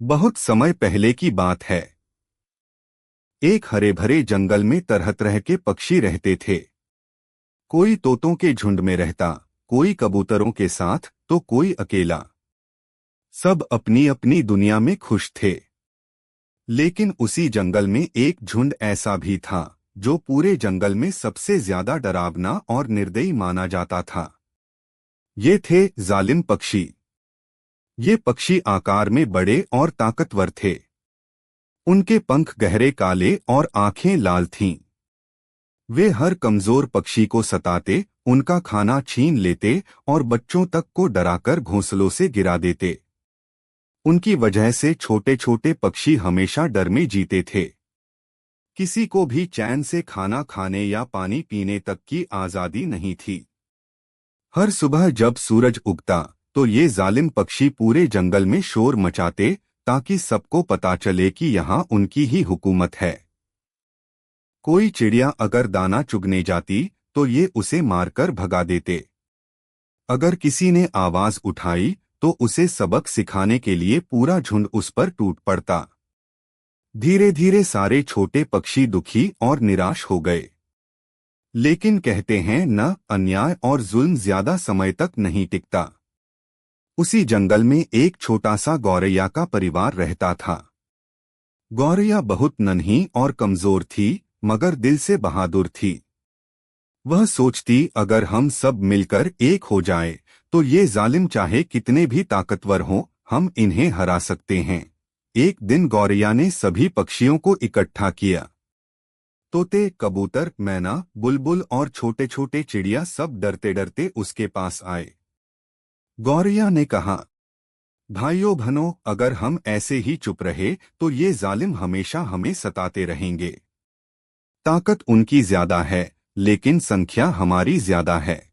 बहुत समय पहले की बात है। एक हरे भरे जंगल में तरह तरह के पक्षी रहते थे। कोई तोतों के झुंड में रहता, कोई कबूतरों के साथ तो कोई अकेला। सब अपनी अपनी दुनिया में खुश थे। लेकिन उसी जंगल में एक झुंड ऐसा भी था जो पूरे जंगल में सबसे ज्यादा डरावना और निर्दयी माना जाता था। ये थे जालिम पक्षी। ये पक्षी आकार में बड़े और ताकतवर थे। उनके पंख गहरे काले और आंखें लाल थीं। वे हर कमजोर पक्षी को सताते, उनका खाना छीन लेते और बच्चों तक को डराकर घोंसलों से गिरा देते। उनकी वजह से छोटे छोटे पक्षी हमेशा डर में जीते थे। किसी को भी चैन से खाना खाने या पानी पीने तक की आजादी नहीं थी। हर सुबह जब सूरज उगता तो ये जालिम पक्षी पूरे जंगल में शोर मचाते, ताकि सबको पता चले कि यहाँ उनकी ही हुकूमत है। कोई चिड़िया अगर दाना चुगने जाती तो ये उसे मारकर भगा देते। अगर किसी ने आवाज उठाई तो उसे सबक सिखाने के लिए पूरा झुंड उस पर टूट पड़ता। धीरे धीरे सारे छोटे पक्षी दुखी और निराश हो गए। लेकिन कहते हैं न, अन्याय और जुल्म ज्यादा समय तक नहीं टिकता। उसी जंगल में एक छोटा सा गौरैया का परिवार रहता था। गौरैया बहुत नन्ही और कमजोर थी, मगर दिल से बहादुर थी। वह सोचती, अगर हम सब मिलकर एक हो जाएं, तो ये जालिम चाहे कितने भी ताकतवर हों, हम इन्हें हरा सकते हैं। एक दिन गौरैया ने सभी पक्षियों को इकट्ठा किया। तोते, कबूतर, मैना, बुलबुल और छोटे छोटे चिड़िया सब डरते डरते उसके पास आए। गौरैया ने कहा, भाइयों बहनों, अगर हम ऐसे ही चुप रहे तो ये जालिम हमेशा हमें सताते रहेंगे। ताकत उनकी ज्यादा है, लेकिन संख्या हमारी ज्यादा है।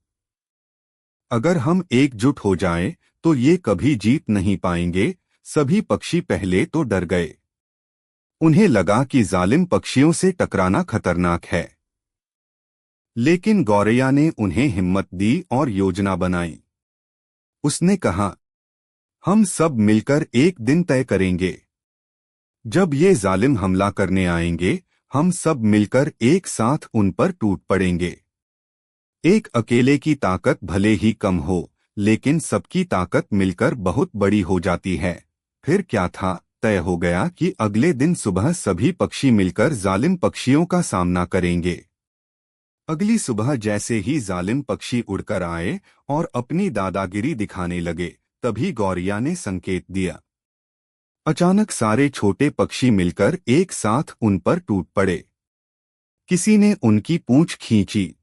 अगर हम एकजुट हो जाएं, तो ये कभी जीत नहीं पाएंगे। सभी पक्षी पहले तो डर गए। उन्हें लगा कि जालिम पक्षियों से टकराना खतरनाक है। लेकिन गौरैया ने उन्हें हिम्मत दी और योजना बनाई। उसने कहा, हम सब मिलकर एक दिन तय करेंगे। जब ये जालिम हमला करने आएंगे, हम सब मिलकर एक साथ उन पर टूट पड़ेंगे। एक अकेले की ताकत भले ही कम हो, लेकिन सबकी ताकत मिलकर बहुत बड़ी हो जाती है। फिर क्या था, तय हो गया कि अगले दिन सुबह सभी पक्षी मिलकर जालिम पक्षियों का सामना करेंगे। अगली सुबह जैसे ही जालिम पक्षी उड़कर आए और अपनी दादागिरी दिखाने लगे, तभी गौरैया ने संकेत दिया। अचानक सारे छोटे पक्षी मिलकर एक साथ उन पर टूट पड़े। किसी ने उनकी पूंछ खींची,